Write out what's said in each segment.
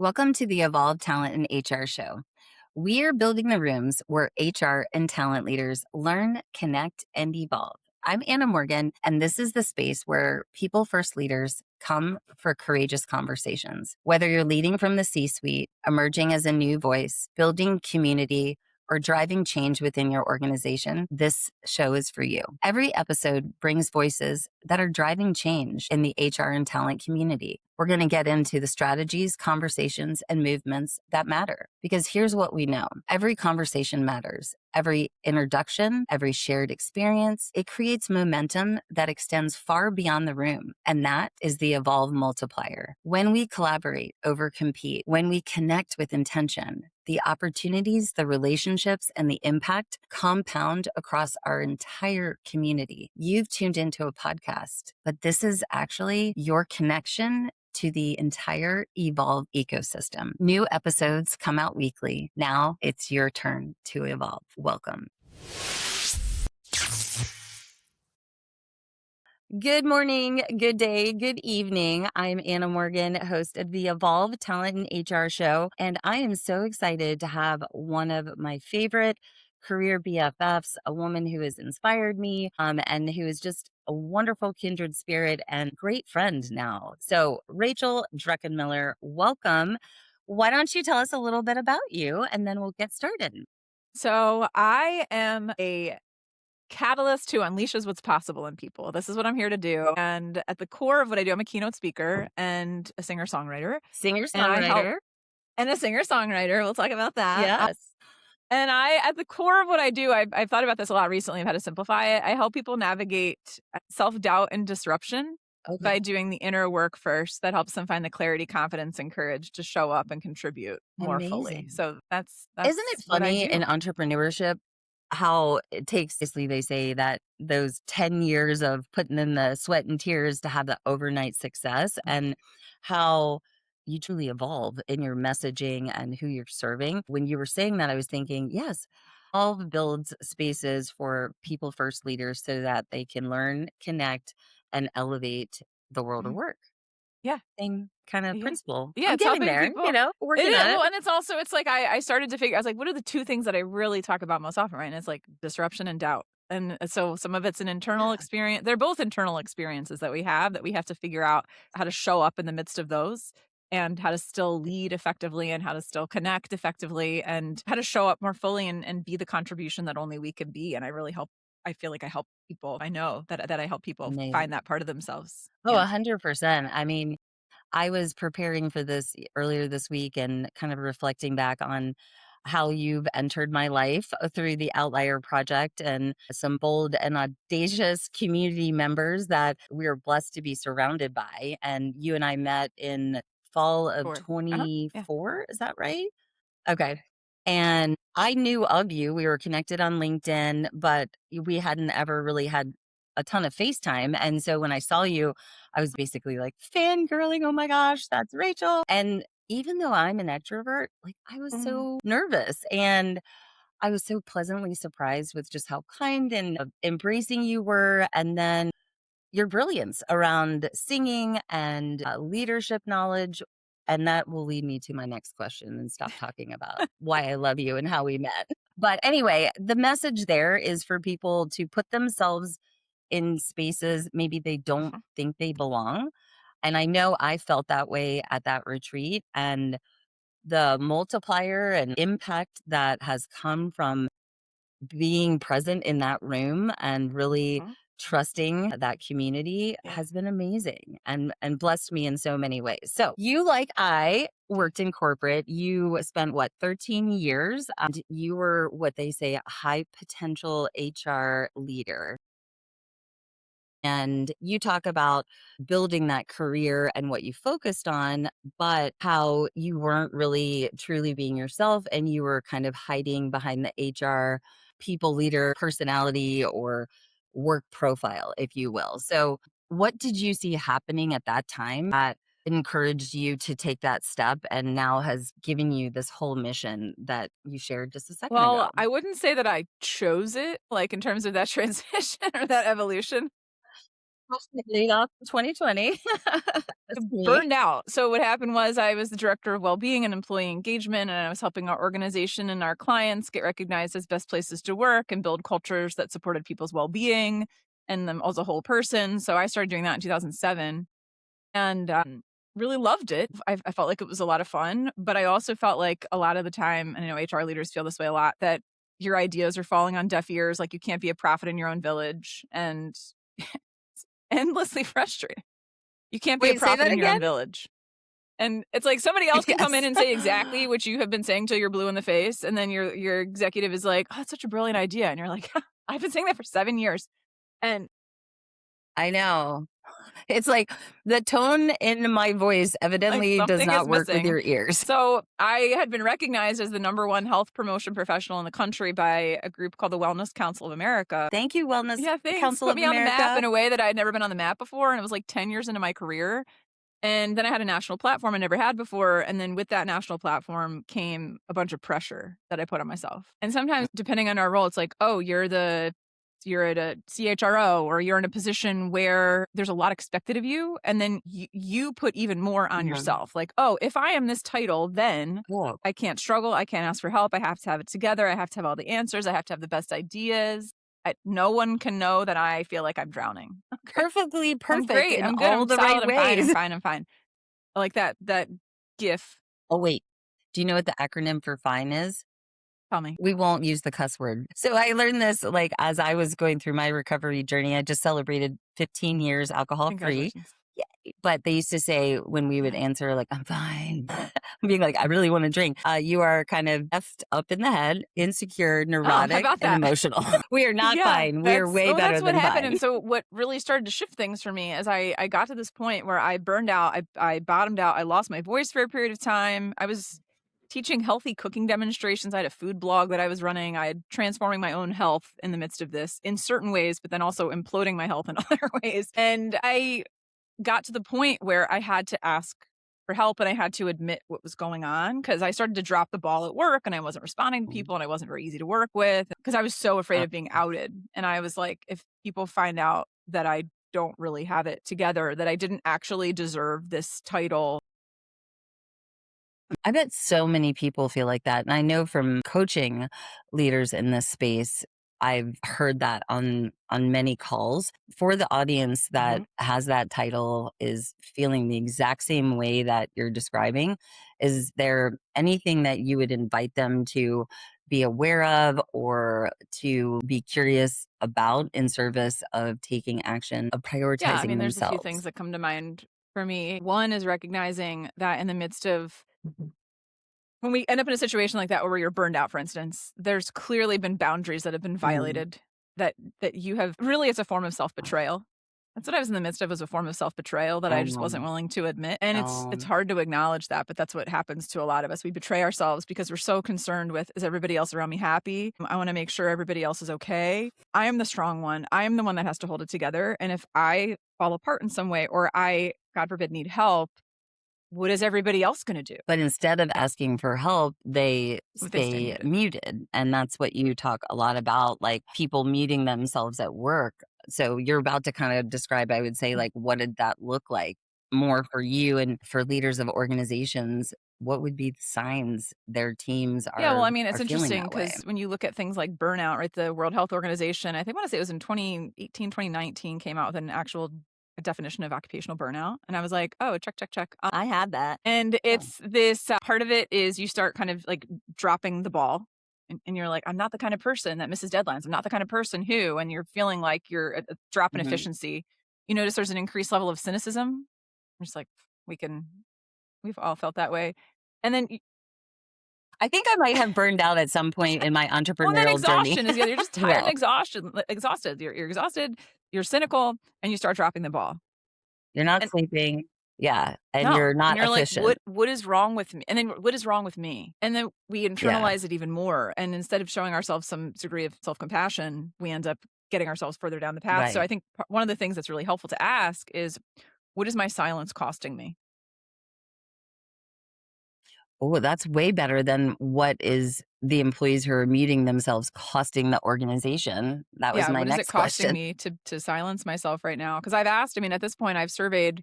Welcome to the Evolve Talent and HR show. We are building the rooms where HR and talent leaders learn, connect, and evolve. I'm Anna Morgan, and this is the space where people first leaders come for courageous conversations. Whether you're leading from the C suite, emerging as a new voice, building community, or driving change within your organization, this show is for you. Every episode brings voices that are driving change in the HR and talent community. We're going to get into the strategies, conversations, and movements that matter. Because here's what we know. Every conversation matters. Every introduction, every shared experience, it creates momentum that extends far beyond the room. And that is the Evolve multiplier. When we collaborate over compete, when we connect with intention, the opportunities, the relationships, and the impact compound across our entire community. You've tuned into a podcast, but this is actually your connection to the entire Evolve ecosystem. New episodes come out weekly. Now it's your turn to evolve. Welcome. Good morning, good day, good evening. I'm Anna Morgan, host of the Evolve Talent and HR show, and I am so excited to have one of my favorite career BFFs, a woman who has inspired me and who is just a wonderful kindred spirit and great friend now. So, Rachel Druckenmiller, welcome. Why don't you tell us a little bit about you and then we'll get started? So I am a catalyst who unleashes what's possible in people. This is what I'm here to do. And at the core of what I do, I'm a keynote speaker and a singer-songwriter. Singer And I help songwriter. and a singer-songwriter. We'll talk about that. Yes. And at the core of what I do, I've thought about this a lot recently of how to simplify it. I help people navigate self-doubt and disruption Okay. by doing the inner work first that helps them find the clarity, confidence, and courage to show up and contribute more fully. Amazing. So that's Isn't it what I funny in do. entrepreneurship how it takes, basically, they say that those 10 years of putting in the sweat and tears to have that overnight success, and how you truly evolve in your messaging and who you're serving. When you were saying that, I was thinking, yes, all builds spaces for people first leaders so that they can learn, connect, and elevate the world of Mhm. work. Yeah. Same kind of Yeah. principle. Yeah, I'm it's getting helping there, people. It working is, on well, it. and it's like I started to figure, I was like, what are the 2 things that I really talk about most often, right? And it's like disruption and doubt. And so some of it's an internal Yeah. experience. They're both internal experiences that we have to figure out how to show up in the midst of those and how to still lead effectively and how to still connect effectively and how to show up more fully and be the contribution that only we can be. And I feel like I help people. I know that I help people Amazing. find that part of themselves. Oh, Yeah. 100%. I mean, I was preparing for this earlier this week and kind of reflecting back on how you've entered my life through the Outlier Project and some bold and audacious community members that we are blessed to be surrounded by. And you and I met in fall of Sure. Uh-huh. Yeah. 24. Is that right? Okay. And I knew of you. We were connected on LinkedIn, but we hadn't ever really had a ton of FaceTime. And so when I saw you, I was basically like fangirling. Oh my gosh, that's Rachel. And even though I'm an extrovert, like I was Mhm. so nervous and I was so pleasantly surprised with just how kind and embracing you were. And then your brilliance around singing and leadership knowledge. And that will lead me to my next question and stop talking about why I love you and how we met. But anyway, the message there is for people to put themselves in spaces maybe they don't Mhm. think they belong. And I know I felt that way at that retreat. And the multiplier and impact that has come from being present in that room and really Mhm. trusting that community Yeah. has been amazing and blessed me in so many ways. So, you like I worked in corporate. You spent what 13 years and you were what they say a high potential HR leader. And you talk about building that career and what you focused on, but how you weren't really truly being yourself and you were kind of hiding behind the HR people leader personality or work profile, if you will. So, what did you see happening at that time that encouraged you to take that step and now has given you this whole mission that you shared just a second ago? Well, I wouldn't say that I chose it, like, in terms of that transition or that evolution. Leading off 2020. That's me. Burned out. So what happened was I was the director of well-being and employee engagement, and I was helping our organization and our clients get recognized as best places to work and build cultures that supported people's well-being and them as a whole person. So I started doing that in 2007 and really loved it. I felt like it was a lot of fun, but I also felt like a lot of the time, and I know HR leaders feel this way a lot, that your ideas are falling on deaf ears. Like you can't be a prophet in your own village, and it's endlessly frustrating. You can't be a Wait, say prophet that in your own again? village. And it's like somebody else can come in Yes. and say exactly what you have been saying till you're blue in the face, and then your executive is like, "Oh, that's such a brilliant idea." And you're like, "I've been saying that for 7 years." And I know. It's like the tone in my voice like evidently does something is not work with missing. your ears. So I had been recognized as the number one health promotion professional in the country by a group called the Wellness Council of America. Thank you, Wellness Yeah, thanks. Council Put of me on the map America. in a way that I'd never been on the map before. And it was like 10 years into my career. And then I had a national platform I never had before. And then with that national platform came a bunch of pressure that I put on myself. And sometimes, depending on our role, it's like, oh, you're at a CHRO or you're in a position where there's a lot expected of you. And then you put even more on Mhm. yourself. Like, oh, if I am this title, then Oh, I can't struggle. I can't ask for help. I have to have it together. I have to have all the answers. I have to have the best ideas. No one can know that I feel like I'm drowning. Okay. perfectly I'm perfect great. in I'm good. all I'm the solid. right I'm fine. I'm ways. fine. I'm fine. I like that GIF. Oh, wait. Do you know what the acronym for FINE is? Tell me. We won't use the cuss word. So I learned this like as I was going through my recovery journey. I just celebrated 15 years alcohol free. Congratulations. Yeah. But they used to say when we would answer, like, I'm fine, being like, I really want to drink. You are kind of effed up in the head, insecure, Oh, how neurotic, about and that? emotional. We are not Yeah, fine. We are way better that's what than happened. fine. And so what really started to shift things for me is I got to this point where I burned out, I bottomed out, I lost my voice for a period of time. I was teaching healthy cooking demonstrations. I had a food blog that I was running. I had transforming my own health in the midst of this in certain ways, but then also imploding my health in other ways. And I got to the point where I had to ask for help and I had to admit what was going on because I started to drop the ball at work and I wasn't responding to people and I wasn't very easy to work with because I was so afraid Uh, of being outed. And I was like, if people find out that I don't really have it together, that I didn't actually deserve this title. I bet so many people feel like that. And I know from coaching leaders in this space, I've heard that on many calls. For the audience that Mhm. has that title is feeling the exact same way that you're describing, is there anything that you would invite them to be aware of or to be curious about in service of taking action, of Yeah, I prioritizing mean, there's a few things themselves? that come to mind for me. One is recognizing that in the midst of when we end up in a situation like that where you're burned out, for instance, there's clearly been boundaries that have been Mhm. violated that you have really it's a form of self-betrayal. That's what I was in the midst of was a form of self-betrayal that I just wasn't Um, willing to admit. And it's um, hard to acknowledge that, but that's what happens to a lot of us. We betray ourselves because we're so concerned with is everybody else around me happy? I want to make sure everybody else is okay. I am the strong one. I am the one that has to hold it together. And if I fall apart in some way or I, God forbid, need help, what is everybody else going to do? But instead of asking for help, they If they stay stay muted. muted. And that's what you talk a lot about, like people muting themselves at work. So you're about to kind of describe, I would say, like, what did that look like more for you and for leaders of organizations? What would be the signs their teams Yeah, well, I mean, are it's feeling interesting that way? because when you look at things like burnout, right? The World Health Organization, I think I want to say it was in 2018, 2019, came out with an actual definition of occupational burnout. And I was like, oh, check, check, check. I had that. And Yeah. it's this part of it is you start kind of like dropping the ball. And you're like, I'm not the kind of person that misses deadlines. I'm not the kind of person who, and you're feeling like you're a drop in Mhm. efficiency. You notice there's an increased level of cynicism. You're just like, we can, we've all felt that way. And then I think I might have burned out at some point in my well, and then entrepreneurial journey. exhaustion is the other. You're just tired and Well, exhausted. You're exhausted. You're cynical, and you start dropping the ball. you're not And sleeping. Yeah. And no, you're and not you're like, efficient. what is wrong with me? And then what is wrong with me? And then we Yeah. internalize it even more. And instead of showing ourselves some degree of self compassion, we end up getting ourselves further down the path. So Right. I think one of the things that's really helpful to ask is, what is my silence costing me? Oh, that's way better than what is the employees who are muting themselves costing the organization. That was Yeah, my what is it next costing question. me to silence myself right now? Because I've asked, I mean, at this point, I've surveyed,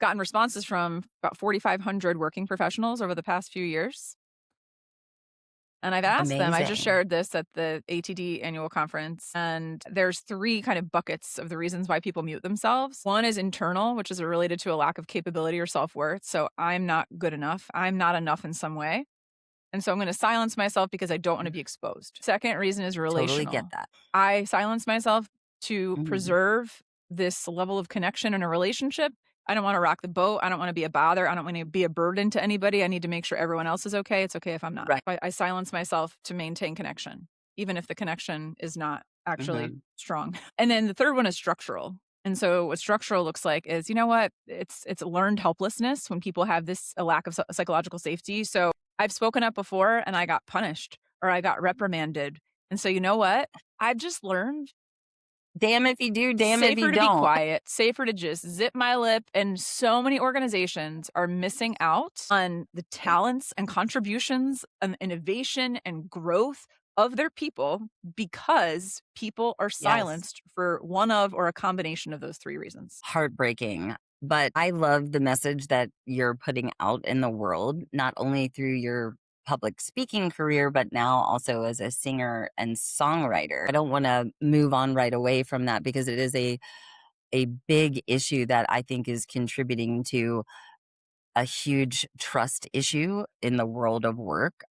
gotten responses from about 4,500 working professionals over the past few years. And I've asked them, I just Amazing. shared this at the ATD annual conference, and there's three kind of buckets of the reasons why people mute themselves. One is internal, which is related to a lack of capability or self worth. So I'm not good enough. I'm not enough in some way. And so I'm going to silence myself because I don't want to be exposed. Second reason is Totally get relational. that. I silence myself to Mhm. preserve this level of connection in a relationship. I don't want to rock the boat. I don't want to be a bother. I don't want to be a burden to anybody. I need to make sure everyone else is okay. It's okay if I'm not. Right. I silence myself to maintain connection, even if the connection is not actually Mhm. strong. And then the third one is structural. And so what structural looks like is, you know what? It's learned helplessness when people have this a lack of psychological safety. So I've spoken up before and I got punished or I got reprimanded. And so you know what? I've just learned Damn if you do, damn if you safer to be don't. quiet, safer to just zip my lip. And so many organizations are missing out on the talents and contributions and innovation and growth of their people because people are Yes. silenced for one of or a combination of those three reasons. Heartbreaking. But I love the message that you're putting out in the world, not only through your public speaking career, but now also as a singer and songwriter. I don't want to move on right away from that because it is a big issue that I think is contributing to a huge trust issue in the world of work.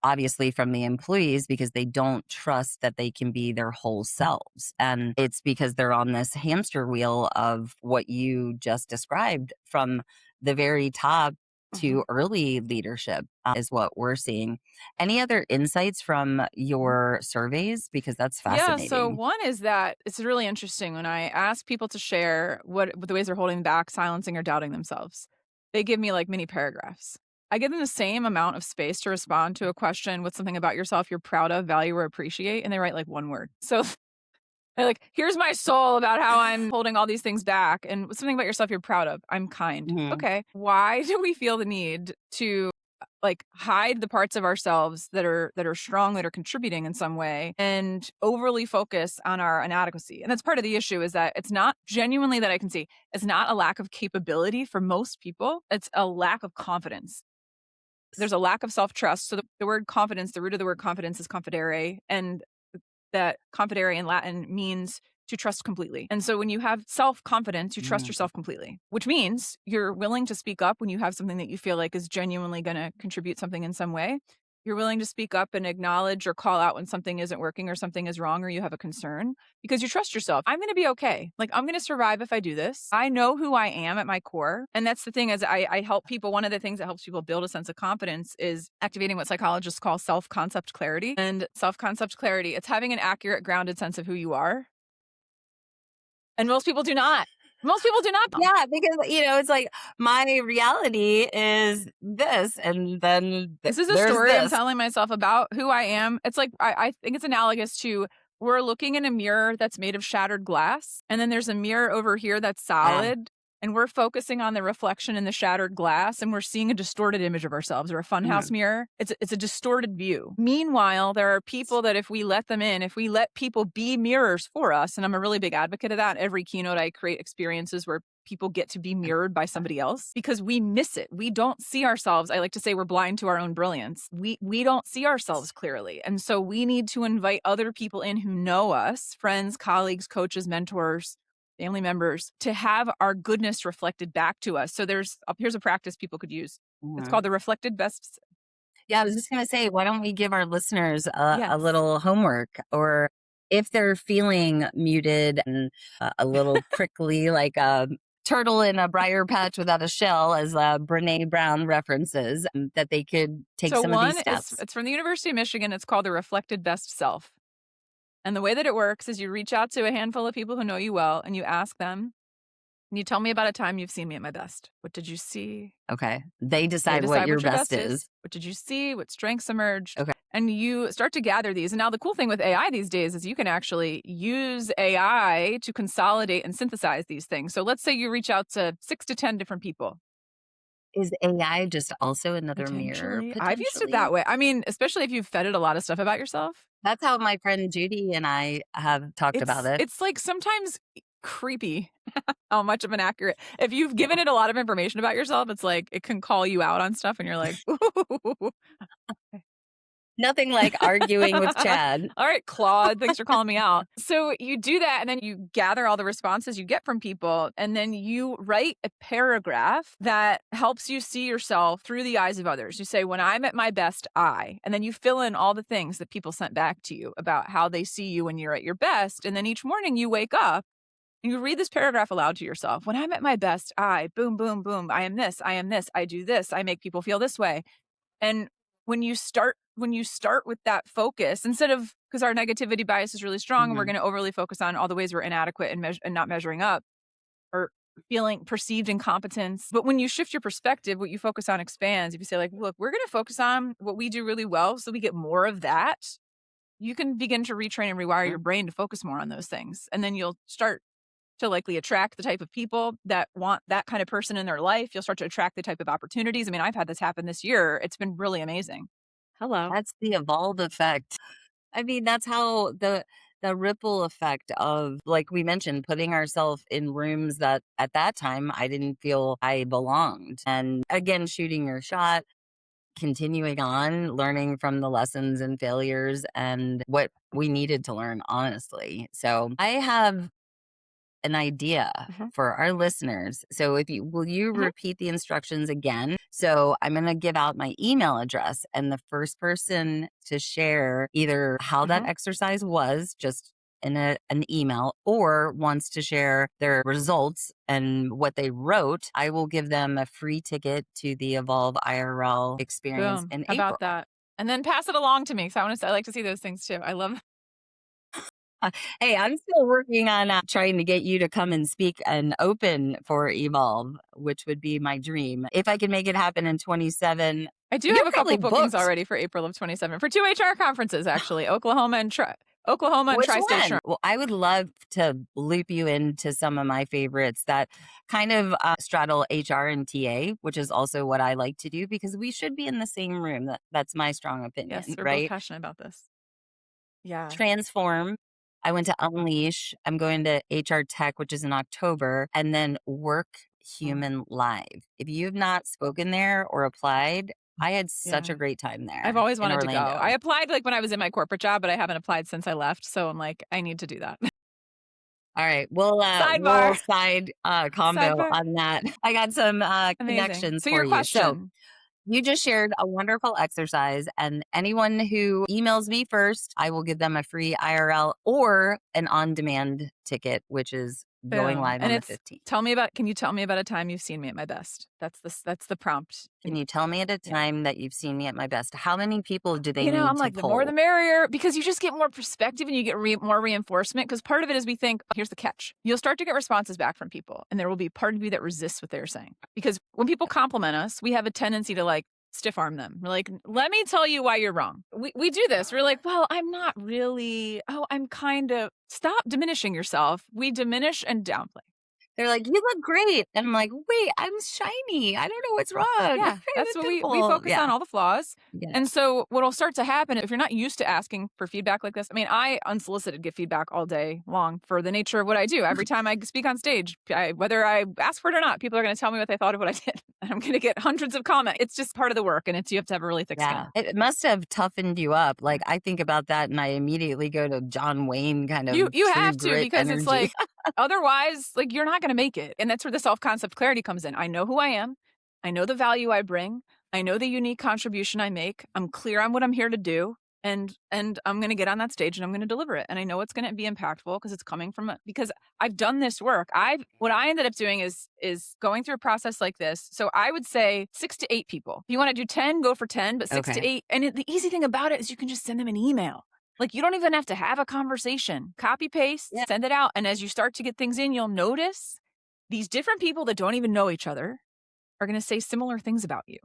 Obviously, from the employees because they don't trust that they can be their whole selves. And it's because they're on this hamster wheel of what you just described from the very top Mhm. to early leadership, is what we're seeing. Any other insights from your surveys? Because that's Yeah, so fascinating. one is that it's really interesting when I ask people to share what the ways they're holding back, silencing, or doubting themselves. They give me like mini paragraphs. I give them the same amount of space to respond to a question with something about yourself you're proud of, value, or appreciate, and they write like one word. So they're like, here's my soul about how I'm holding all these things back, and something about yourself you're proud of. I'm kind. Mhm. Okay. Why do we feel the need to like hide the parts of ourselves that are strong, that are contributing in some way, and overly focus on our inadequacy? And that's part of the issue is that it's not genuinely that I can see, it's not a lack of capability for most people, it's a lack of confidence. There's a lack of self-trust. So the word confidence, the root of the word confidence is confidere, and that confidere in Latin means to trust completely. And so when you have self-confidence, you trust Mhm. yourself completely, which means you're willing to speak up when you have something that you feel like is genuinely going to contribute something in some way. You're willing to speak up and acknowledge or call out when something isn't working or something is wrong or you have a concern because you trust yourself. I'm going to be okay. Like, I'm going to survive if I do this. I know who I am at my core. And that's the thing is I help people. One of the things that helps people build a sense of confidence is activating what psychologists call self-concept clarity. And self-concept clarity, it's having an accurate, grounded sense of who you are. And most people do not. Most people do not. Yeah, because it's like my reality is this, and then This is a there's story I'm this. telling myself about who I am. It's like I think it's analogous to we're looking in a mirror that's made of shattered glass, and then there's a mirror over here that's Ah, solid, and we're focusing on the reflection in the shattered glass, and we're seeing a distorted image of ourselves or a funhouse mhm. mirror. It's a distorted view. Meanwhile, there are people that if we let them in, if we let people be mirrors for us, and I'm a really big advocate of that. Every keynote I create experiences where people get to be mirrored by somebody else because we miss it. We don't see ourselves. I like to say we're blind to our own brilliance. We don't see ourselves clearly. And so we need to invite other people in who know us, friends, colleagues, coaches, mentors, family members, to have our goodness reflected back to us. So here's a practice people could use. It's Mhm. called the reflected best. Yeah, I was just gonna say, why don't we give our listeners a Yes. little homework, or if they're feeling muted and a little prickly, like a turtle in a briar patch without a shell, as Brene Brown references, that they could take So some of these one is steps. it's from the University of Michigan. It's called the reflected best self. And the way that it works is you reach out to a handful of people who know you well and you ask them, "Can you tell me about a time you've seen me at my best? What did you see?" Okay, they They decide what decide your what your best best is. is. What did you see? What strengths emerged? Okay. And you start to gather these. And now the cool thing with AI these days is you can actually use AI to consolidate and synthesize these things. So let's say you reach out to 6 to 10 different people. Is AI just also another mirror Potentially. I've used it that potentially? way. I mean, especially if you've fed it a lot of stuff about yourself. That's how my friend Judy and I have talked about it. It's like sometimes creepy how much of an accurate if you've given it a lot of information about yourself, it's like it can call you out on stuff and you're like, "Ooh." Nothing like arguing with Chad. All right, Claude, thanks for calling me out. So you do that and then you gather all the responses you get from people and then you write a paragraph that helps you see yourself through the eyes of others. You say, when I'm at my best, and then you fill in all the things that people sent back to you about how they see you when you're at your best. And then each morning you wake up and you read this paragraph aloud to yourself. When I'm at my best, boom, boom, boom, I am this, I do this, I make people feel this way. And when you start with that focus, instead of because our negativity bias is really strong and we're Mhm. going to overly focus on all the ways we're inadequate and not measuring up or feeling perceived incompetence. But when you shift your perspective, what you focus on expands. If you say, like, look, we're going to focus on what we do really well so we get more of that, you can begin to retrain and rewire your brain to focus more on those things. And then you'll start to likely attract the type of people that want that kind of person in their life. You'll start to attract the type of opportunities. I mean, I've had this happen this year. It's been really amazing. Hello. That's the evolved effect. I mean, that's how the ripple effect of, like we mentioned, putting ourselves in rooms that at that time I didn't feel I belonged. And again, shooting your shot, continuing on, learning from the lessons and failures and what we needed to learn, honestly. So I have an idea Mhm, for our listeners. So if you will you mhm, repeat the instructions again? So I'm going to give out my email address and the first person to share either how that mhm. exercise was just in an email or wants to share their results and what they wrote, I will give them a free ticket to the Evolve IRL experience Boom. in How about April. that? And then pass it along to me because I like to see those things too. I love Uh, Hey, I'm still working on trying to get you to come and speak and open for Evolve, which would be my dream. If I can make it happen in 27, I do you're have a couple probably bookings booked. already for April of 27 for 2 HR conferences, actually, Oklahoma and Which Tri-State one? Assurance. Well, I would love to loop you into some of my favorites that kind of straddle HR and TA, which is also what I like to do because we should be in the same room. That's my strong Yes, opinion, we're both right? passionate about this. Yeah. Transform. I went to Unleash. I'm going to HR Tech, which is in October, and then Work Oh, Human Live. If you have not spoken there or applied, I had such yeah. a great time I've there always in wanted to go. I Orlando. applied, like, when I was in my corporate job, but I haven't applied since I left, so I'm like, "I need to do that." All right, we'll Sidebar. side combo Sidebar. on that. I got some Amazing. connections So for your you. So question. you just shared a wonderful exercise, and anyone who emails me first, I will give them a free IRL or an on demand ticket, which is going Boom. live And on the it's 15th. can you tell me about a time you've seen me at my best? That's the prompt. Can you tell me at a Yeah. time that you've seen me at my best? How many people do they I'm need to like, the more the poll? merrier because you just get more perspective and you get more reinforcement. Because part of it is we think, here's the catch. You'll start to get responses back from people, and there will be part of you that resists what they're saying. Because when people compliment us, we have a tendency to like stiff arm them. We're like, let me tell you why you're wrong. We do this. We're like, well, I'm not really, oh, I'm kind of, stop diminishing yourself. We diminish and downplay. They're like, "You look great." And I'm like, "Wait, I'm shiny. I don't know what's wrong. I Yeah, have that's a what we pimple." focus Yeah. on all the flaws. Yeah. And so what'll start to happen if you're not used to asking for feedback like this. I mean, I unsolicited get feedback all day long for the nature of what I do. Every time I speak on stage, whether I ask for it or not, people are going to tell me what they thought of what I did. And I'm going to get hundreds of comments. It's just part of the work and you have to have a really thick Yeah. skin. It must have toughened you up. Yeah. Like, I think about that and I immediately go to John Wayne kind of You true have to grit because it's energy. like otherwise like you're not going to make it. And that's where the self-concept clarity comes in. I know who I am. I know the value I bring. I know the unique contribution I make. I'm clear on what I'm here to do. And I'm going to get on that stage and I'm going to deliver it. And I know it's going to be impactful because it's coming from because I've done this work. What I ended up doing is going through a process like this. So I would say 6 to 8 people. If you want to do 10, go for 10, but 6 to Okay. 8. And the easy thing about it is you can just send them an email. Like you don't even have to have a conversation. Copy Yeah. paste, send it out. And as you start to get things in, you'll notice these different people that don't even know each other are going to say similar things about you.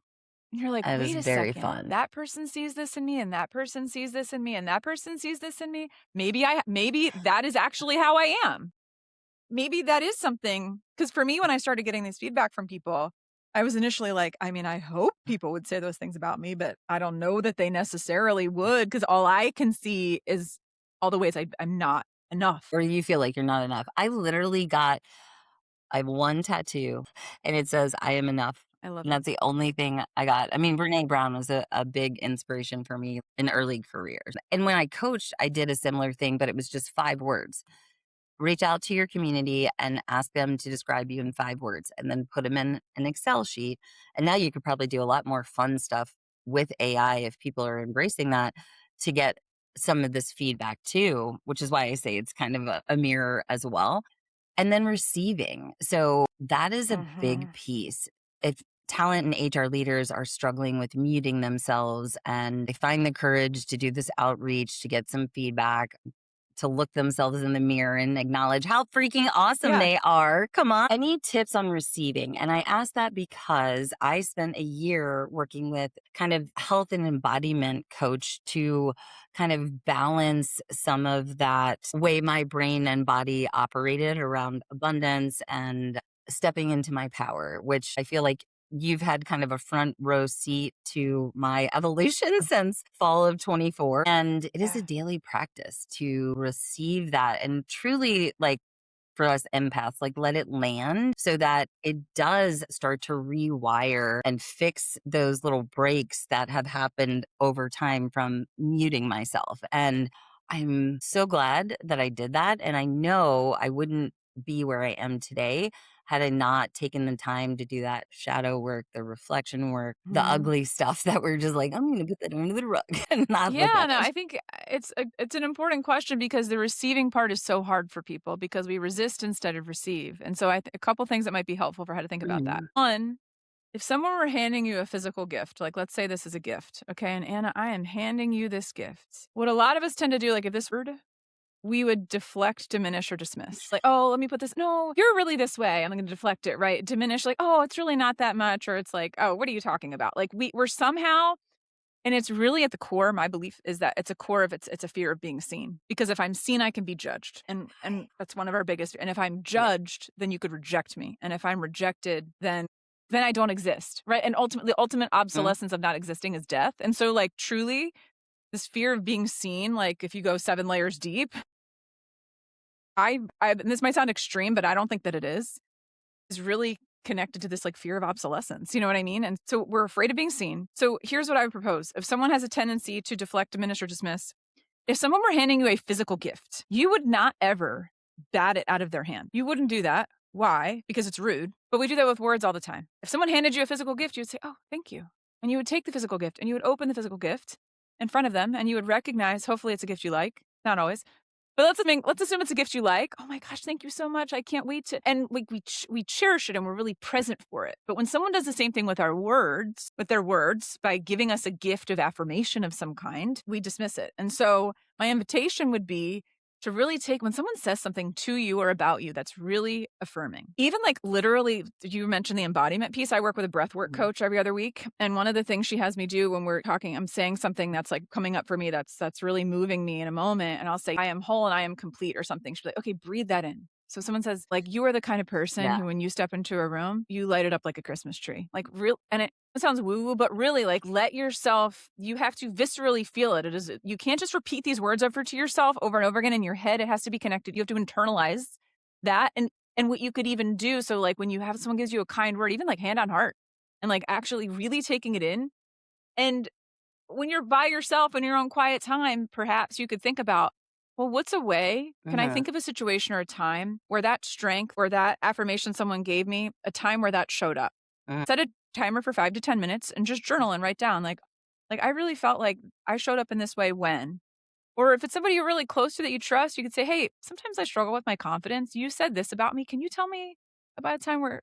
And you're like, It was wait a very second, fun. that person sees this in me, and that person sees this in me, and that person sees this in me. Maybe that is actually how I am. Maybe that is something. Because for me, when I started getting this feedback from people, I was initially like, I mean, I hope people would say those things about me, but I don't know that they necessarily would because all I can see is all the ways I'm not enough. Or you feel like you're not enough. I have one tattoo and it says, I am enough. I love And it. that's the only thing I got. I mean, Brene Brown was a big inspiration for me in early careers. And when I coached, I did a similar thing, but it was just 5 words. Reach out to your community and ask them to describe you in 5 words and then put them in an Excel sheet. And now you could probably do a lot more fun stuff with AI if people are embracing that to get some of this feedback too, which is why I say it's kind of a mirror as well. And then receiving. So that is a big Mhm. piece. If talent and HR leaders are struggling with muting themselves and they find the courage to do this outreach to get some feedback, to look themselves in the mirror and acknowledge how freaking awesome Yeah. they are. Come on. Any tips on receiving? And I ask that because I spent a year working with kind of health and embodiment coach to kind of balance some of that way my brain and body operated around abundance and stepping into my power, which I feel like you've had kind of a front row seat to my evolution since fall of 24. And it is Yeah. a daily practice to receive that and truly, like, for us empaths, like let it land so that it does start to rewire and fix those little breaks that have happened over time from muting myself. And I'm so glad that I did that. And I know I wouldn't be where I am today had I not taken the time to do that shadow work, the reflection work, the Mhm. ugly stuff that we're just like, I'm going to put that under the rug and not look Yeah, at no, it. I think it's an important question because the receiving part is so hard for people because we resist instead of receive. And so a couple things that might be helpful for how to think about that. Mhm. One, if someone were handing you a physical gift, like let's say this is a gift, okay, and Anna, I am handing you this gift. What a lot of us tend to do, like if this word, we would deflect, diminish, or dismiss. Like, oh, let me put this. No, you're really this way. I'm going to deflect it, right? Diminish, like, oh, it's really not that much, or it's like, oh, what are you talking about? Like we're somehow and it's really at the core, my belief is that it's a core of it's a fear of being seen. Because if I'm seen, I can be judged. And that's one of our biggest and if I'm Yeah. judged, then you could reject me. And if I'm rejected, then I don't exist. Right. And ultimately the ultimate Mhm. obsolescence of not existing is death. And so like truly this fear of being seen, like if you go 7 layers deep, and this might sound extreme, but I don't think that it is really connected to this like fear of obsolescence. You know what I mean? And so we're afraid of being seen. So here's what I would propose. If someone has a tendency to deflect, diminish, or dismiss, if someone were handing you a physical gift, you would not ever bat it out of their hand. You wouldn't do that. Why? Because it's rude. But we do that with words all the time. If someone handed you a physical gift, you would say, oh, thank you. And you would take the physical gift and you would open the physical gift in front of them and you would recognize, hopefully it's a gift you like, not always, but let's assume it's a gift you like. Oh my gosh, thank you so much. I can't wait to and like we cherish it and we're really present for it. But when someone does the same thing with our words, with their words by giving us a gift of affirmation of some kind, we dismiss it. And so my invitation would be to really take when someone says something to you or about you that's really affirming. Even like literally, you mentioned the embodiment piece. I work with a breathwork Mhm. coach every other week. And one of the things she has me do when we're talking, I'm saying something that's like coming up for me that's really moving me in a moment. And I'll say, I am whole and I am complete or something. She'll be like, okay, breathe that in. So someone says, like, you are the kind of person Yeah. who, when you step into a room, you light it up like a Christmas tree. Like real, and it sounds woo woo, but really, like, let yourself, you have to viscerally feel it. It is, you can't just repeat these words over to yourself over and over again in your head. It has to be connected. You have to internalize that. And what you could even do. So, like, when you have someone gives you a kind word, even like hand on heart and like actually really taking it in. And when you're by yourself in your own quiet time, perhaps you could think about, well, what's a way? Can I Mhm. think of a situation or a time where that strength or that affirmation someone gave me, a time where that showed up? Mhm. Set a timer for 5 to 10 minutes and just journal and write down like I really felt like I showed up in this way when. Or if it's somebody you're really close to that you trust, you could say, "Hey, sometimes I struggle with my confidence. You said this about me. Can you tell me about a time where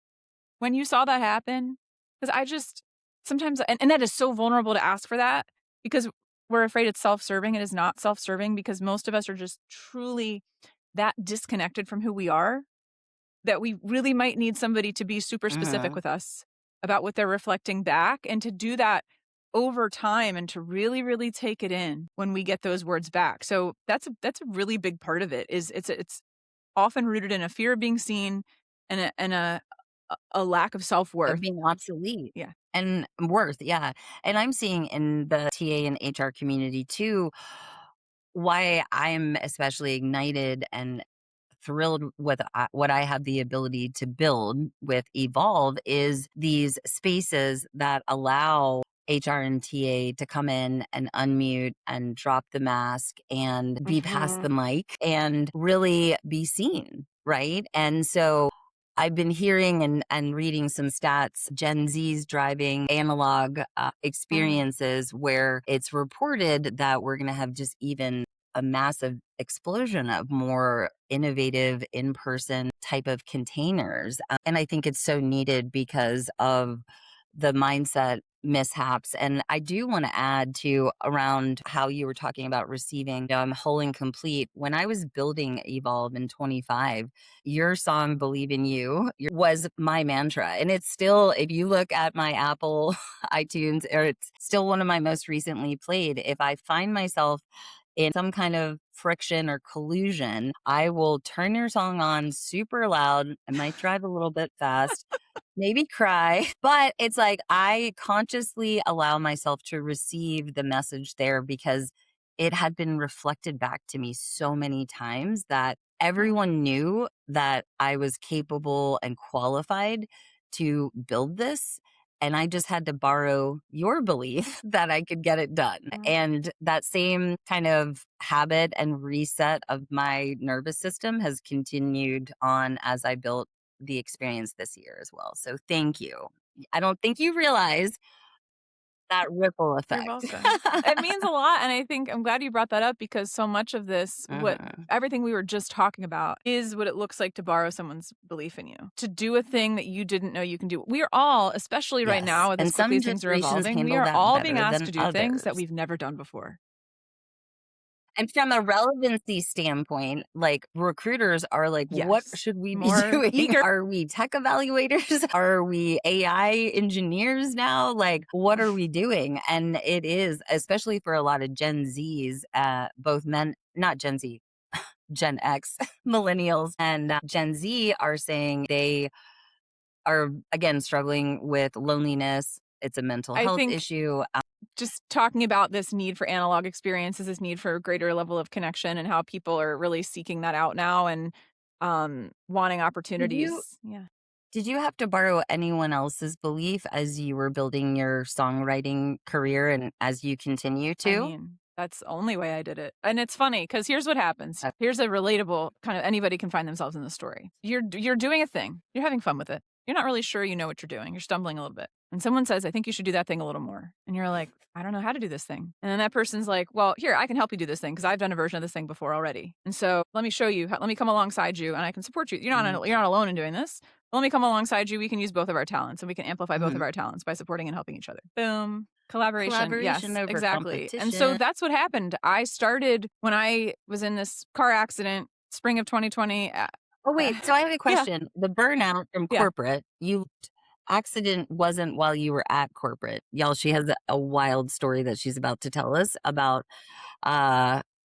when you saw that happen?" Because I just sometimes and that is so vulnerable to ask for that because we're afraid it's self-serving. It is not self-serving because most of us are just truly that disconnected from who we are that we really might need somebody to be super specific Mhm. with us about what they're reflecting back and to do that over time and to really really take it in when we get those words back. So that's a really big part of it is it's often rooted in a fear of being seen and a a lack of of self-worth. being obsolete Yeah. and worth. Yeah. And I'm seeing in the TA and HR community too, why I'm especially ignited and thrilled with what I have the ability to build with Evolve is these spaces that allow HR and TA to come in and unmute and drop the mask and be past the Mhm. mic and really be seen. Right. And so I've been hearing and reading some stats. Gen Z's driving analog Mm, experiences where it's reported that we're going to have just even a massive explosion of more innovative in-person type of containers. And I think it's so needed because of the mindset mishaps. And I do want to add to around how you were talking about receiving, I'm whole and complete. When I was building Evolve in 25, your song Believe in You was my mantra. And it's still, if you look at my Apple iTunes, or it's still one of my most recently played. If I find myself in some kind of friction or collusion, I will turn your song on super loud. I might drive a little bit fast, maybe cry, but it's like I consciously allow myself to receive the message there because it had been reflected back to me so many times that mm, everyone knew that I was capable and qualified to build this. And I just had to borrow your belief that I could get it done. mm. And that same kind of habit and reset of my nervous system has continued on as I built the experience this year as well. So thank you. I don't think you realize that ripple You're effect. welcome. It means a lot, and I think I'm glad you brought that up because so much of this, what Mhm. everything we were just talking about is what it looks like to borrow someone's belief in you, to do a thing that you didn't know you can do. We are all, especially right Yes. now with as And quickly some as things are generations evolving, we handle are that all being better asked than to do things that others. we've never done before. And from a relevancy standpoint, like recruiters are like, what Yes. should we be More doing? eager. Are we tech evaluators? Are we AI engineers now? Like, what are we doing? And it is, especially for a lot of Gen Zs, both men, not Gen Z, Gen X, millennials, and Gen Z are saying they are, again, struggling with loneliness. It's a mental I health think issue. just talking about this need for analog experiences, this need for a greater level of connection and how people are really seeking that out now and wanting Did you opportunities. Yeah. Did you have to borrow anyone else's belief as you were building your songwriting career and as you continue I to? mean, that's the only way I did it. And it's funny because here's what happens. Uh, Here's a relatable kind of anybody can find themselves in the story. You're doing a thing. You're having fun with it. You're not really sure you know what you're doing. You're stumbling a little bit. And someone says, "I think you should do that thing a little more." And you're like, "I don't know how to do this thing." And then that person's like, "Well, here, I can help you do this thing because I've done a version of this thing before already. And so let me show you how, let me come alongside you and I can support you. mm, You're not alone in doing this. Let me come alongside you. We can use both of our talents and we can amplify both of mhm. our talents by supporting and helping each other." Boom. Collaboration. Collaboration Yes, over exactly. And so competition. that's what happened. I started when I was in this car accident, spring of 2020. Oh, Uh, wait. So I have a yeah, question. The burnout from yeah. corporate, you accident wasn't while you were at corporate. Y'all, she has a wild story that she's about to tell us about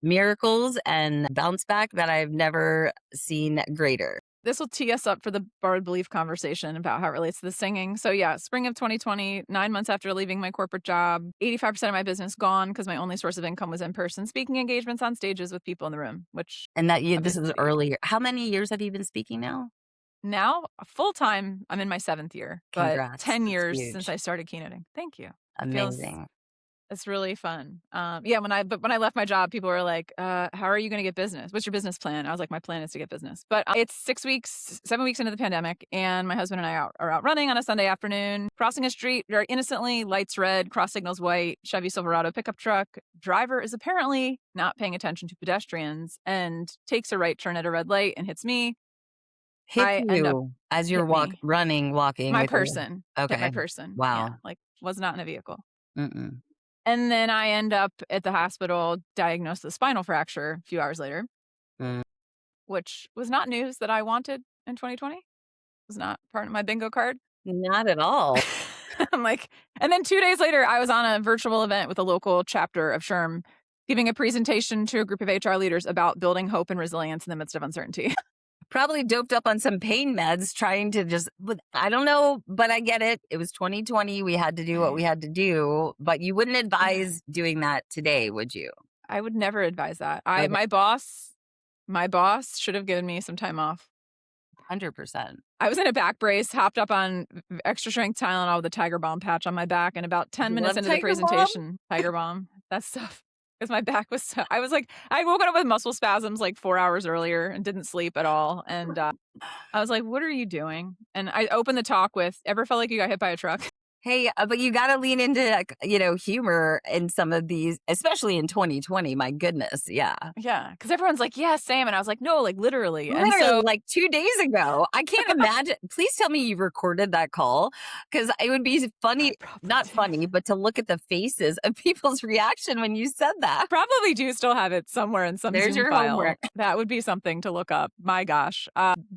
miracles and bounce back that I've never seen greater. This will tee us up for the borrowed belief conversation about how it relates to the singing. So, yeah, spring of 2020, 9 months after leaving my corporate job, 85% of my business gone because my only source of income was in person speaking engagements on stages with people in the room, which And that you, this is obviously earlier. How many years have you been speaking now? now full time, I'm in my seventh year, but Congrats. 10 That's years since huge. I started keynoting. Thank you. It feels Amazing. It's really fun. Yeah, when I left my job, people were like, how are you going to get business? What's your business plan?" I was like, "My plan is to get business." But it's 6 weeks, 7 weeks into the pandemic, and my husband and I are out running on a Sunday afternoon, crossing a street very innocently, lights red, cross signals white, Chevy Silverado pickup truck. Driver is apparently not paying attention to pedestrians and takes a right turn at a red light and hits me. Hit I end up you as you're hit me. walking My with your person hit my okay. person. Yeah, Wow. like was not in a vehicle. Mm-mm. And then I end up at the hospital diagnosed with a spinal fracture a few hours later, Mm. which was not news that I wanted in 2020. Was not part of my bingo card. Not at all. I'm like, and then 2 days later, I was on a virtual event with a local chapter of SHRM giving a presentation to a group of HR leaders about building hope and resilience in the midst of uncertainty. Probably doped up on some pain meds trying to just, but I don't know, but I get it. It was 2020. We had to do what we had to do, but you wouldn't advise doing that today, would you? I would never advise that. Okay. My boss should have given me some time off. 100%. I was in a back brace, hopped up on extra strength Tylenol with a Tiger Balm patch on my back, and about 10 You minutes love into the Tiger Balm? presentation, Tiger Balm, that stuff, because my back was so, I was like, I woke up with muscle spasms like 4 hours earlier and didn't sleep at all, and I was like, "What are you doing?" And I opened the talk with, "Ever felt like you got hit by a truck?" Hey, but you got to lean into, humor in some of these, especially in 2020. My goodness. Yeah. Yeah, because everyone's like, "Yeah, same," and I was like, "No, like literally." And Literally so like 2 days ago. I can't imagine. Please tell me you recorded that call because it would be I funny, probably not did. funny, but to look at the faces of people's reaction when you said that. Probably do still have it somewhere in some There's Zoom your file. homework. That would be something to look up. My gosh.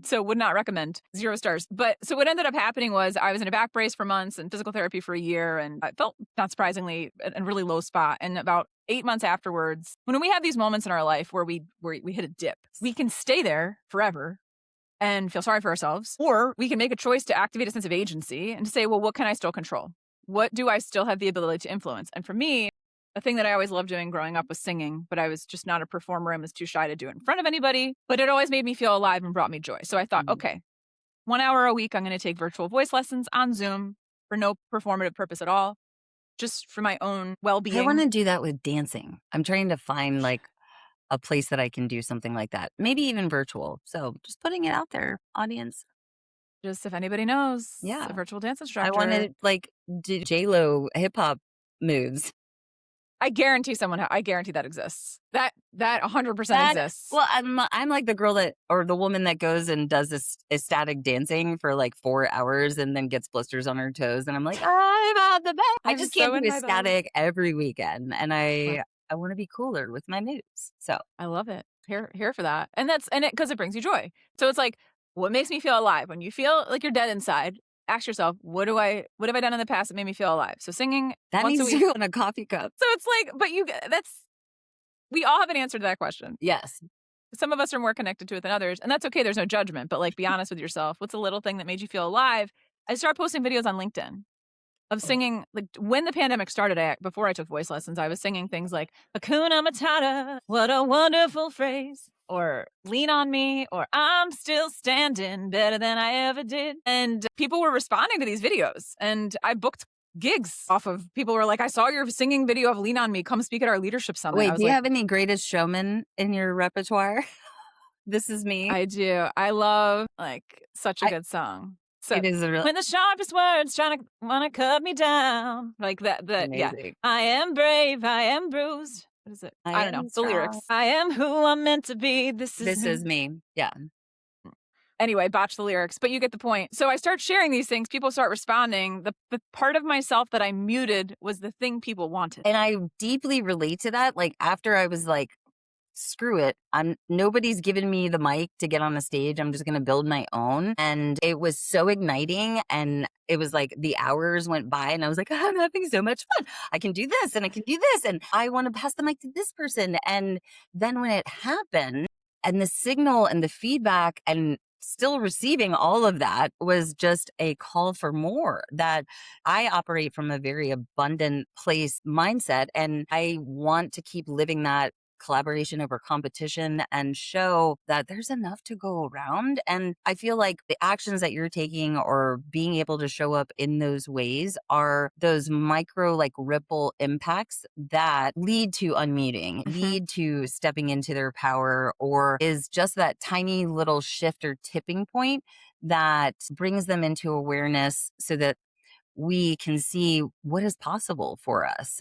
So would not recommend. 0 stars. But so what ended up happening was I was in a back brace for months and physical therapy for a year, and I felt, not surprisingly, a really low spot. And about 8 months afterwards, when we have these moments in our life where we hit a dip, we can stay there forever and feel sorry for ourselves, or we can make a choice to activate a sense of agency and to say, well, what can I still control? What do I still have the ability to influence? And for me, a thing that I always loved doing growing up was singing, but I was just not a performer and was too shy to do it in front of anybody. But it always made me feel alive and brought me joy. So I thought, Mhm. okay, 1 hour a week, I'm going to take virtual voice lessons on Zoom for no performative purpose at all, just for my own well I want being. to do that with dancing. I'm trying to find like a place that I can do something like that, maybe even virtual. So just putting it out there, audience. Just if anybody knows a Yeah. virtual dance I want instructor, to like do J-Lo hip hop moves. I guarantee that exists. That 100% That exists. well, I'm like the girl that or the woman that goes and does this ecstatic dancing for like 4 hours and then gets blisters on her toes, and I'm like, I'm on the best. I I'm just can't so do in my bag. ecstatic every weekend, and Love I want to be cooler with my moves. So I love it. Here for that. And that's and it because it brings you joy. So it's like, what makes me feel alive? When you feel like you're dead inside, ask yourself, what have I done in the past that made me feel alive? So singing that once a needs to week. go in a coffee cup. So it's like, but that's we all have an answer to that question. Yes, Some of us are more connected to it than others, and that's okay. There's no judgment, but like be honest with yourself. What's a little thing that made you feel alive? I started posting videos on LinkedIn of singing, like when the pandemic started, before I took voice lessons, I was singing things like Hakuna Matata, what a wonderful phrase, or Lean on Me, or I'm still standing better than I ever did. And people were responding to these videos, and I booked gigs off of people were like, I saw your singing video of Lean on Me, come speak at our leadership summit. I wait, was do you like, have any Greatest Showman in your repertoire? This is me. I do. I love like such a I good song. So it is a real when the sharpest words trying to wanna cut me down, like that, yeah. amazing. I am brave, I am bruised. What is it? I I don't know. am The strong. lyrics. I am who I'm meant to be. This is This me. is me. Yeah. Anyway, botch the lyrics, but you get the point. So I start sharing these things. People start responding. The part of myself that I muted was the thing people wanted. And I deeply relate to that. Like after I was like, screw it. I'm nobody's given me the mic to get on the stage. I'm just going to build my own. And it was so igniting. And it was like the hours went by and I was like, I'm having so much fun. I can do this and I can do this. And I want to pass the mic to this person. And then when it happened and the signal and the feedback and still receiving all of that was just a call for more that I operate from a very abundant place mindset. And I want to keep living that collaboration over competition and show that there's enough to go around. And I feel like the actions that you're taking or being able to show up in those ways are those micro, like ripple impacts that lead to unmuting, Mhm. lead to stepping into their power, or is just that tiny little shift or tipping point that brings them into awareness so that we can see what is possible for us.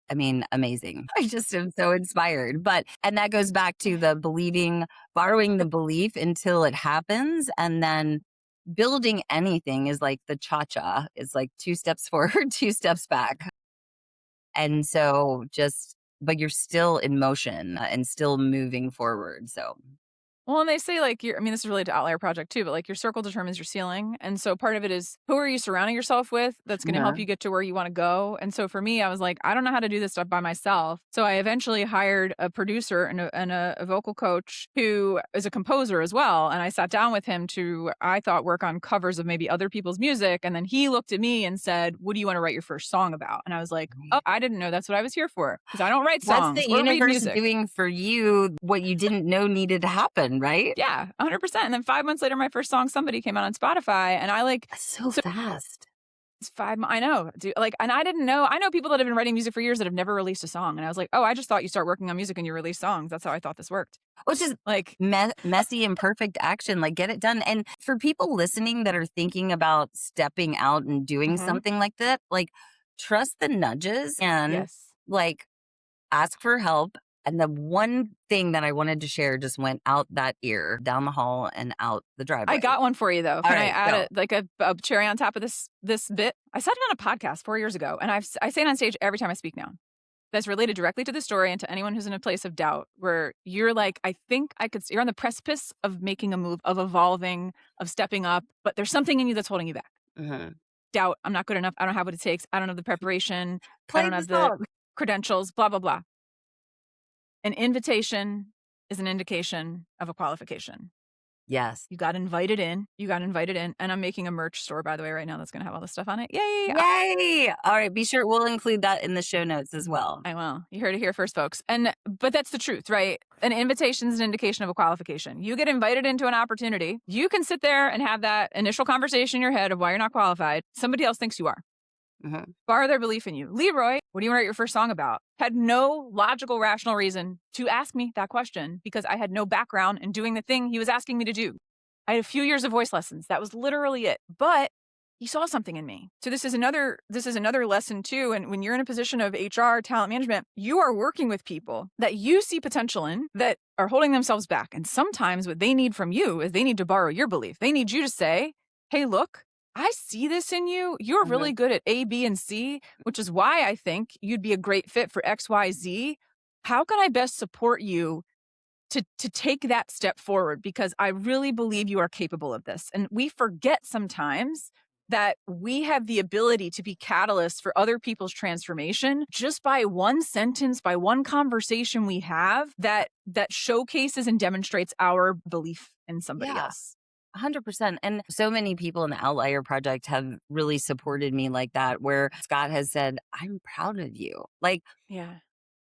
I mean, amazing. I just am so inspired. And that goes back to the believing, borrowing the belief until it happens. And then building anything is like the cha cha, it's like 2 steps forward, 2 steps back. And so but you're still in motion and still moving forward. So Well, and they say like I mean, this is related to Outlier Project too, but like your circle determines your ceiling. And so part of it is who are you surrounding yourself with that's going to help Uh-huh. you get to where you want to go. And so for me, I was like, I don't know how to do this stuff by myself. So I eventually hired a producer and a vocal coach who is a composer as well. And I sat down with him to, I thought, work on covers of maybe other people's music. And then he looked at me and said, what do you want to write your first song about? And I was like, oh, I didn't know that's what I was here for because I don't write That's songs the or read universe music. doing for you what you didn't know needed to happen, right? Yeah, 100%. And then 5 months later, my first song, Somebody, came out on Spotify, and I like That's so so fast. it's 5 mo I know, dude, like, and I didn't know I know people that have been writing music for years that have never released a song, and I was like, "Oh, I just thought you start working on music and you release songs. That's how I thought this worked." Which is Like messy and perfect action. Like, get it done. And for people listening that are thinking about stepping out and doing Mhm. something like that, like, trust the nudges and, Yes. like, ask for help. And the one thing that I wanted to share just went out that ear, down the hall and out the I driveway. got one for you, though. All Can I right, add go. a cherry on top of this bit? I said it on a podcast 4 years ago, and I say it on stage every time I speak now. That's related directly to the story and to anyone who's in a place of doubt where you're like, I think I could, you're on the precipice of making a move, of evolving, of stepping up, but there's something in you that's holding you back. Mhm. Doubt, I'm not good enough. I don't have what it takes. I don't have the preparation. I Play don't the have the song. credentials, blah, blah, blah. An invitation is an indication of a qualification. Yes. You got invited in. You got invited in. And I'm making a merch store, by the way, right now that's going to have all this stuff on it. Yay. Yay! All right, be sure we'll include that in the show notes as well. I will. You heard it here first, folks. But that's the truth, right? An invitation is an indication of a qualification. You get invited into an opportunity. You can sit there and have that initial conversation in your head of why you're not qualified. Somebody else thinks you are. Mhm. Borrow their belief in you. Leroy, what do you want to write your first song about? Had no logical, rational reason to ask me that question because I had no background in doing the thing he was asking me to do. I had a few years of voice lessons. That was literally it. But he saw something in me. So this is another lesson too. And when you're in a position of HR, talent management, you are working with people that you see potential in that are holding themselves back. And sometimes what they need from you is they need to borrow your belief. They need you to say, hey, look, I see this in you. You're really Mhm. good at A, B, and C, which is why I think you'd be a great fit for X, Y, Z. How can I best support you to take that step forward? Because I really believe you are capable of this. And we forget sometimes that we have the ability to be catalysts for other people's transformation just by one sentence, by one conversation we have that showcases and demonstrates our belief in somebody Yeah. else. 100%. And so many people in the Outlier Project have really supported me like that, where Scott has said, I'm proud of you. Like, Yeah.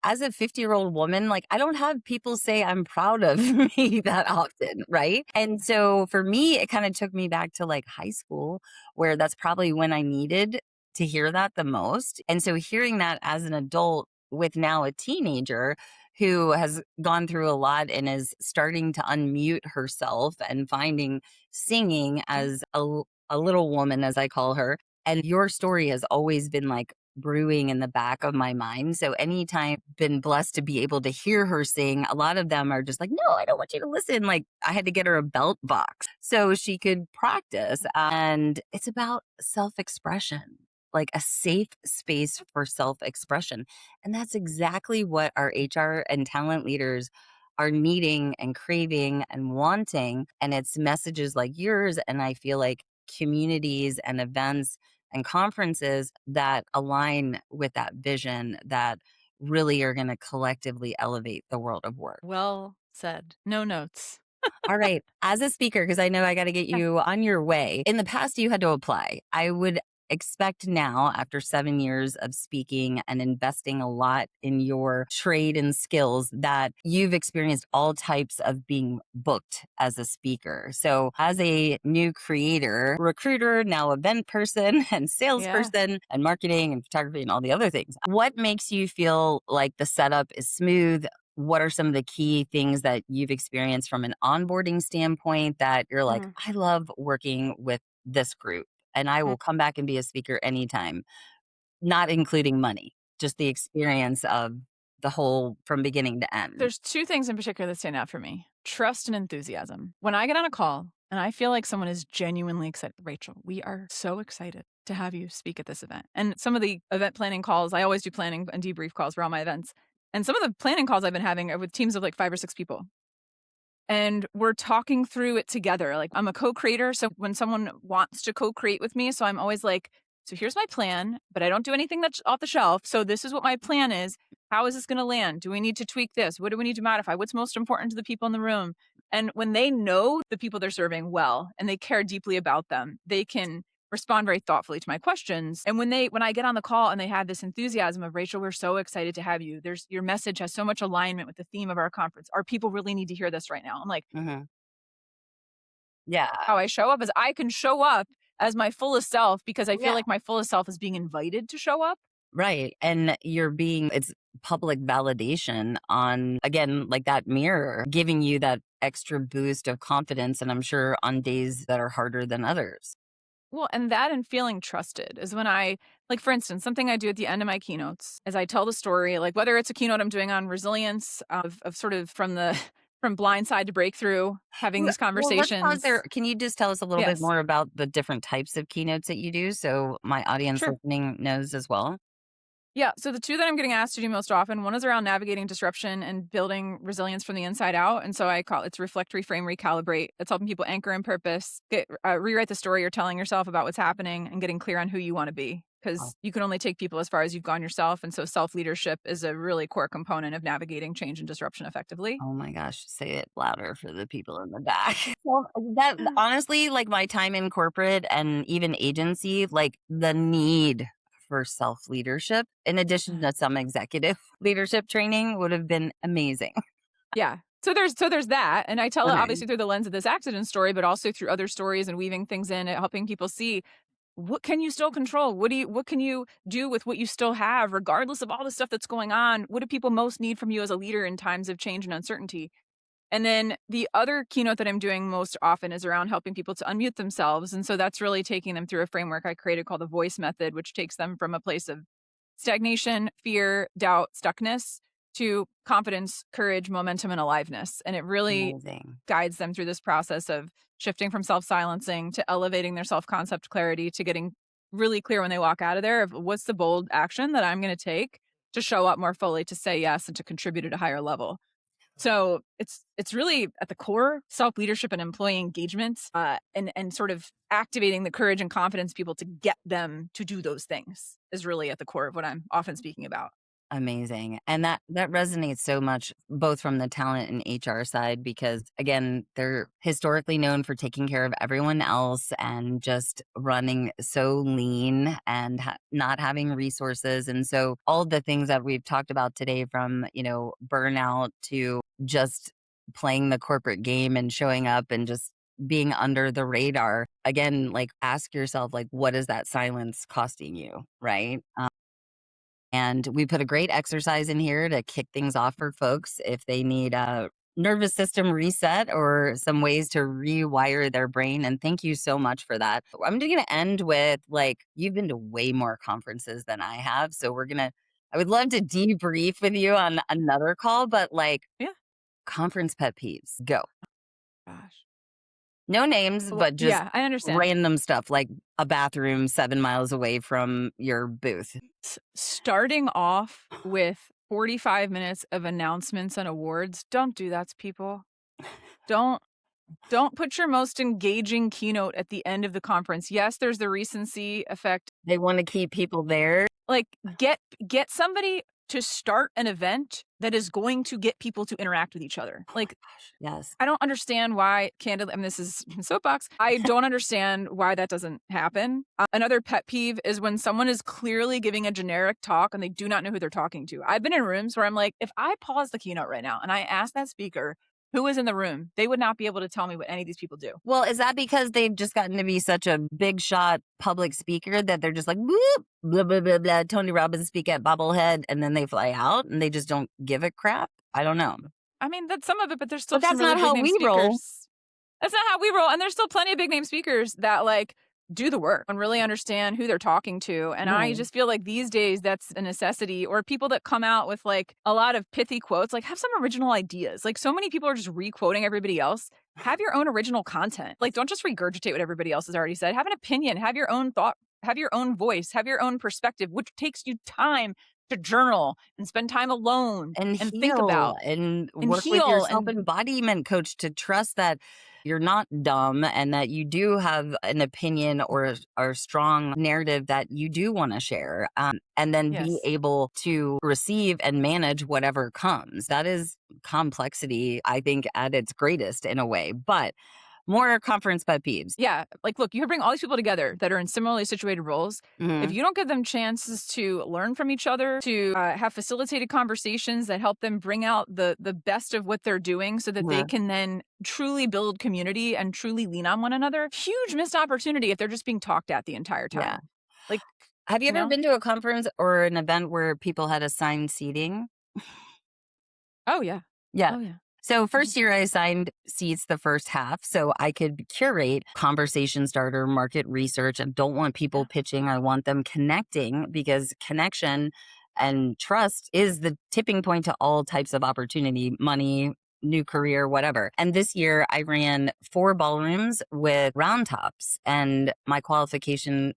as a 50-year-old woman, like, I don't have people say I'm proud of me that often, right? And so for me, it kind of took me back to like high school, where that's probably when I needed to hear that the most. And so hearing that as an adult with now a teenager who has gone through a lot and is starting to unmute herself and finding singing Yeah. as a little woman, as I call her. And your story has always been like brewing in the back of my mind. So anytime I've been blessed to be able to hear her sing, a lot of them are just like, no, I don't want you to listen. Like, I had to get her a belt box so she could practice. And it's about self expression, like a safe space for self expression. And that's exactly what our HR and talent leaders are needing and craving and wanting. And it's messages like yours. And I feel like communities and events and conferences that align with that vision that really are going to collectively elevate the world of work. Well said. No notes. All right. As a speaker, because I know I got to get Yeah. you on your way, in the past, you had to apply. I would expect now, after 7 years of speaking and investing a lot in your trade and skills, that you've experienced all types of being booked as a speaker. So, as a new creator, recruiter, now event person, and Yeah. salesperson, and marketing and photography and all the other things, what makes you feel like the setup is smooth? What are some of the key things that you've experienced from an onboarding standpoint that you're like, Mhm. I love working with this group and I Mm. will come back and be a speaker anytime, not including money, just the experience of the whole from beginning to end? There's 2 things in particular that stand out for me. Trust and enthusiasm. When I get on a call and I feel like someone is genuinely excited, Rachel, we are so excited to have you speak at this event. And some of the event planning calls, I always do planning and debrief calls for all my events. And some of the planning calls I've been having are with teams of like 5 or 6 people. and we're talking through it together. Like, I'm a co-creator, so when someone wants to co-create with me, so I'm always like, so here's my plan, but I don't do anything that's off the shelf. So this is what my plan is. How is this going to land? Do we need to tweak this? What do we need to modify? What's most important to the people in the room? And when they know the people they're serving well and they care deeply about them, they can respond very thoughtfully to my questions. And when I get on the call and they have this enthusiasm of, Rachel, we're so excited to have you. Your message has so much alignment with the theme of our conference. Our people really need to hear this right now. I'm like, Hmm. Yeah. how I show up is I can show up as my fullest self because I feel Yeah. like my fullest self is being invited to show up. Right. And it's public validation on, again, like that mirror, giving you that extra boost of confidence. And I'm sure on days that are harder than others. Well, and that and feeling trusted is when like, for instance, something I do at the end of my keynotes is I tell the story, like whether it's a keynote I'm doing on resilience of sort of from the from blind side to breakthrough, having these Well, let's pause there. conversations. Can you just tell us a little bit Yes, more about the different types of keynotes that you do so my audience sure. listening knows as well? Yeah. So the two that I'm getting asked to do most often, one is around navigating disruption and building resilience from the inside out. And so I call it's reflect, reframe, recalibrate. It's helping people anchor in purpose, rewrite the story you're telling yourself about what's happening and getting clear on who you want to be. Oh, Because you can only take people as far as you've gone yourself. And so self leadership is a really core component of navigating change and disruption effectively. oh my gosh, say it louder for the people in the back. Well, that honestly, like my time in corporate and even agency, like the need for self leadership, in addition to some executive leadership training, would have been amazing. Yeah. So there's that. And I tell it Okay. obviously through the lens of this accident story, but also through other stories and weaving things in and helping people see what can you still control? What can you do with what you still have, regardless of all the stuff that's going on? What do people most need from you as a leader in times of change and uncertainty? And then the other keynote that I'm doing most often is around helping people to unmute themselves. And so that's really taking them through a framework I created called the voice method, which takes them from a place of stagnation, fear, doubt, stuckness to confidence, courage, momentum, and aliveness. And it really Amazing. guides them through this process of shifting from self silencing to elevating their self concept clarity to getting really clear when they walk out of there of what's the bold action that I'm going to take to show up more fully, to say yes, and to contribute at a higher level. So it's really at the core self leadership and employee engagement, and sort of activating the courage and confidence people to get them to do those things is really at the core of what I'm often speaking about. Amazing. And that resonates so much both from the talent and HR side because again, they're historically known for taking care of everyone else and just running so lean and not having resources. And so all the things that we've talked about today from, burnout to just playing the corporate game and showing up and just being under the radar. Again, like ask yourself like what is that silence costing you, right? And we put a great exercise in here to kick things off for folks if they need a nervous system reset or some ways to rewire their brain. And thank you so much for that. I'm going to end with like, you've been to way more conferences than I have. So I would love to debrief with you on another call, but like Yeah. conference pet peeves, go. Gosh. No names, Well, but just yeah, I understand. random stuff like a bathroom 7 miles away from your booth. Starting off with 45 minutes of announcements and awards, don't do that to people. Don't don't put your most engaging keynote at the end of the conference. Yes, there's the recency effect. They want to keep people there. Like, get somebody to start an event that is going to get people to interact with each other. Like, Yes. I don't understand why, candidly, I mean, this is soapbox. I don't understand why that doesn't happen. Another pet peeve is when someone is clearly giving a generic talk and they do not know who they're talking to. I've been in rooms where I'm like, if I pause the keynote right now and I ask that speaker who is in the room, they would not be able to tell me what any of these people do. Well, is that because they've just gotten to be such a big shot public speaker that they're just like, whoop, blah, blah, blah, blah, Tony Robbins speak at Bobblehead, and then they fly out and they just don't give a crap? I don't know. I mean, that's some of it, but there's still But some that's really not big how name we roll. speakers. That's not how we roll. And there's still plenty of big name speakers that like do the work and really understand who they're talking to. And I Right. just feel like these days that's a necessity. Or people that come out with like a lot of pithy quotes, like have some original ideas. Like so many people are just re-quoting everybody else. Have your own original content. Like don't just regurgitate what everybody else has already said. Have an opinion, have your own thought, have your own voice, have your own perspective, which takes you time to journal and spend time alone and and think heal about and and work with your heal self and embodiment coach to trust that you're not dumb and that you do have an opinion or a strong narrative that you do want to share, and then be yes. able to receive and manage whatever comes. That is complexity, I think, at its greatest in a way. But more conference pet peeves. Yeah, like, look, you bring all these people together that are in similarly situated roles. If Hmm. you don't give them chances to learn from each other, to have facilitated conversations that help them bring out the best of what they're doing, so that they can then truly build community and truly lean on one another, huge missed opportunity if they're just being talked at the entire Yeah. time. Like, Have you you ever know? been to a conference or an event where people had assigned seating? Oh yeah, Yeah. oh yeah. So Mhm. first year I assigned seats the first half so I could curate conversation starter, market research. And don't want people Yeah. pitching. I want them connecting because connection and trust is the tipping point to all types of opportunity, money, new career, whatever. And this year I ran 4 ballrooms with round tops, and my qualification,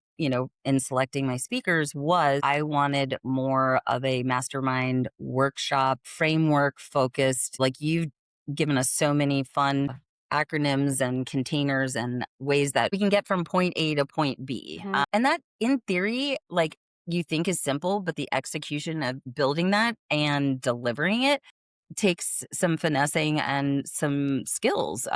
in selecting my speakers was I wanted more of a mastermind workshop framework focused. Like, you've given us so many fun acronyms and containers and ways that we can get from point A to point B. Mhm. And that, in theory, like, you think is simple, but the execution of building that and delivering it takes some finessing and some skills.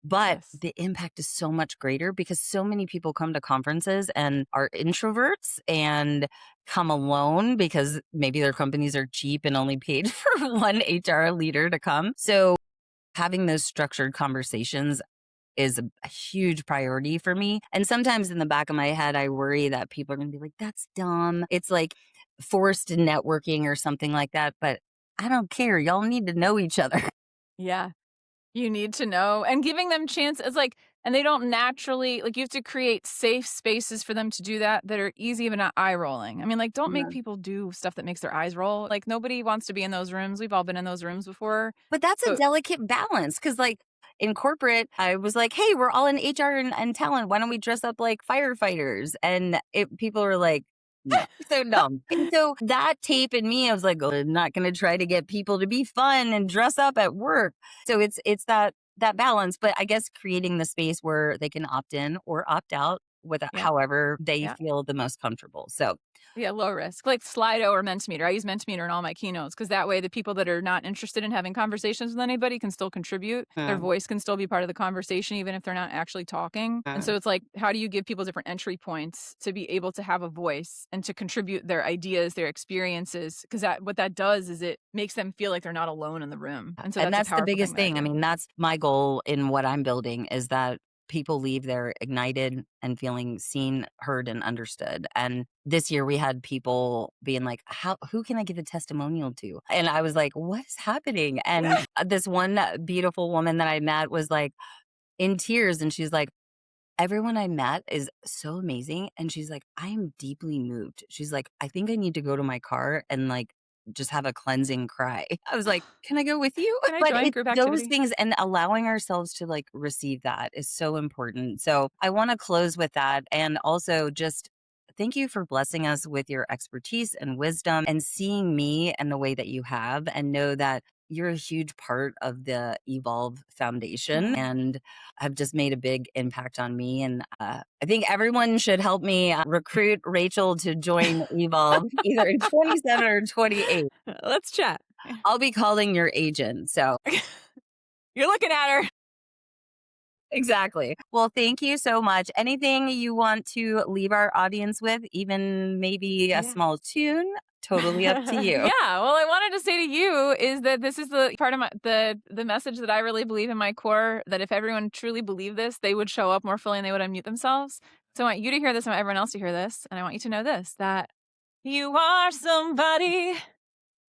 But Yes. the impact is so much greater because so many people come to conferences and are introverts and come alone because maybe their companies are cheap and only paid for one HR leader to come. So having those structured conversations is a huge priority for me. And sometimes in the back of my head, I worry that people are going to be like, that's dumb. It's like forced networking or something like that. But I don't care. Y'all need to know each other. Yeah. You need to know, and giving them chance is like, and they don't naturally, like, you have to create safe spaces for them to do that are easy but not eye rolling. I mean, like, don't make Yeah. people do stuff that makes their eyes roll. Like, nobody wants to be in those rooms. We've all been in those rooms before. But that's a But delicate balance because, like, in corporate, I was like, hey, we're all in HR and talent. Why don't we dress up like firefighters? And people were like, no, so dumb. And so that tape in me, I was like, oh, I'm not going to try to get people to be fun and dress up at work. So it's that balance. But I guess creating the space where they can opt in or opt out with yeah, however they yeah. feel the most comfortable. So Yeah, low risk, like Slido or Mentimeter. I use Mentimeter in all my keynotes because that way the people that are not interested in having conversations with anybody can still contribute. Their mm, voice can still be part of the conversation, even if they're not actually talking. And mm. so it's like, how do you give people different entry points to be able to have a voice and to contribute their ideas, their experiences? Because what that does is it makes them feel like they're not alone in the room. And so And that's a that's the powerful thing biggest that I thing. I do. mean, that's my goal in what I'm building is that people leave there ignited and feeling seen, heard, and understood. And this year we had people being like, who can I give a testimonial to? And I was like, what is happening? And this one beautiful woman that I met was like in tears. And she's like, everyone I met is so amazing. And she's like, I am deeply moved. She's like, I think I need to go to my car and like just have a cleansing cry. I was like, can I go with you? Can I But join it's group those activity? things and allowing ourselves to like receive that is so important. So I want to close with that. And also just thank you for blessing us with your expertise and wisdom and seeing me and the way that you have, and know that you're a huge part of the Evolve Foundation Oh. and have just made a big impact on me. And I think everyone should help me recruit Rachel to join Evolve either in 27 or 28. Let's chat. I'll be calling your agent. So, You're looking at her. exactly. Well, thank you so much. Anything you want to leave our audience with, even maybe a Yeah. small tune? Totally up to you. Yeah, well, I wanted to say to you is that this is the part of the message that I really believe in my core, that if everyone truly believed this, they would show up more fully and they would unmute themselves. So I want you to hear this, I want everyone else to hear this, and I want you to know this, that you are somebody,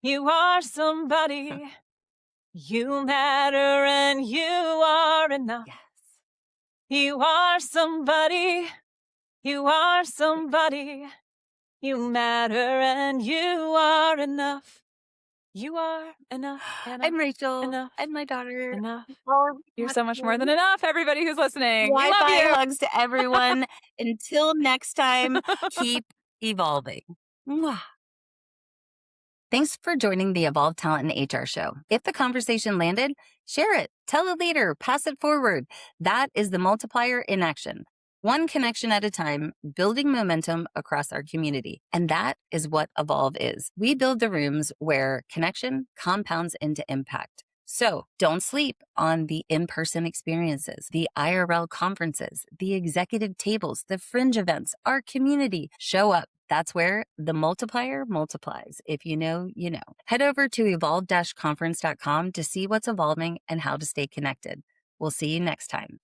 you are somebody, you matter and you are enough. Yes. You are somebody, you are somebody, you matter and you are enough. You are enough, enough, I'm Rachel enough, and my daughter. enough. All You're so much more than enough, everybody who's listening. We love Wi-Fi you. hugs to everyone. Until next time, keep evolving. Mwah. Thanks for joining the Evolve Talent and HR show. If the conversation landed, share it, tell a leader, pass it forward. That is the multiplier in action. One connection at a time, building momentum across our community. And that is what Evolve is. We build the rooms where connection compounds into impact. So don't sleep on the in-person experiences, the IRL conferences, the executive tables, the fringe events, our community. Show up. That's where the multiplier multiplies. If you know, you know. Head over to evolve-conference.com to see what's evolving and how to stay connected. We'll see you next time.